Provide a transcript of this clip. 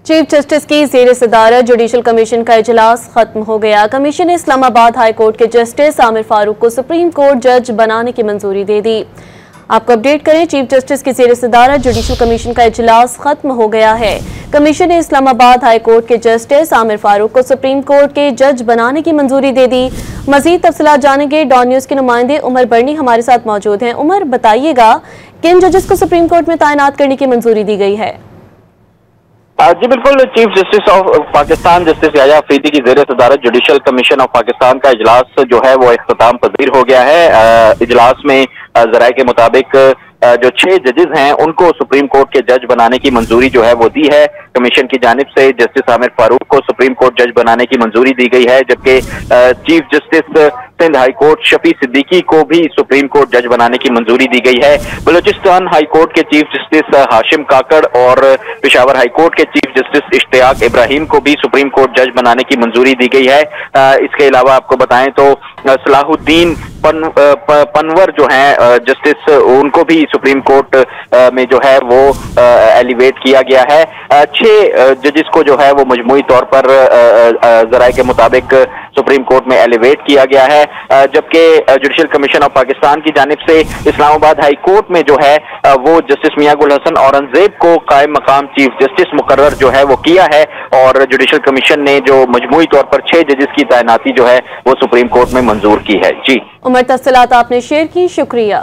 Chief justice की ज़ेर सदारत जुडिशल कमीशन का इजलास खत्म हो गया। कमीशन ने इस्लामाबाद हाई कोर्ट के जस्टिस आमिर फारूक को सुप्रीम कोर्ट जज बनाने की मंजूरी दे दी। आपको अपडेट करें, चीफ जस्टिस की ज़ेर सदारत जुडिशल कमीशन का इजलास खत्म हो गया है। कमीशन ने इस्लामाबाद हाई कोर्ट के जस्टिस आमिर फारूक को सुप्रीम कोर्ट के जज बनाने की मंजूरी दे दी। मजीद तफसीलात जानेंगे, डॉन न्यूज़ के नुमाइंदे उमर बर्नी हमारे साथ मौजूद हैं। उमर, बताइएगा किन जजेस को सुप्रीम कोर्ट में तैनात करने की मंजूरी दी गई है? जी बिल्कुल, chief justice of Pakistan justice Yahya Afridi की ज़ेर सदारत जुडिशल कमीशन ऑफ पाकिस्तान का इजलास जो है वो इख्तिताम पजीर हो गया है। इजलास में ज़राए के मुताबिक जो 6 जजेस हैं उनको सुप्रीम कोर्ट के जज बनाने की मंजूरी जो है वो दी है। कमीशन की जानिब से जस्टिस आमिर फारूक को सुप्रीम कोर्ट जज बनाने की मंजूरी दी गई है, जबकि chief justice Sindh high court Shafi Siddiqui को भी सुप्रीम कोर्ट जज बनाने की मंजूरी दी गई है। बलूचिस्तान हाई कोर्ट के चीफ जस्टिस हाशिम काकड़ और पेशावर हाई कोर्ट के चीफ जस्टिस इश्तियाक इब्राहिम को भी सुप्रीम कोर्ट जज बनाने की मंजूरी दी गई है। इसके अलावा आपको बताएं तो सलाहुद्दीन पनवर जो है जस्टिस, उनको भी सुप्रीम कोर्ट में जो है वो एलिवेट किया गया है। 6 जजेस को जो है वो मजमूई तौर पर ज़राए के मुताबिक सुप्रीम कोर्ट में एलिवेट किया गया है, जबकि जुडिशल कमीशन ऑफ पाकिस्तान की जानिब से इस्लामाबाद हाई कोर्ट में जो है वो जस्टिस मियां गुल हसन औरंगजेब को कायम मकाम चीफ जस्टिस मुकर्रर जो है वो किया है, और जुडिशल कमीशन ने जो मजमूई तौर पर 6 जजेस की तैनाती जो है वो सुप्रीम कोर्ट में मंजूर की है। जी उमर, तफसीलात आपने शेयर की, शुक्रिया।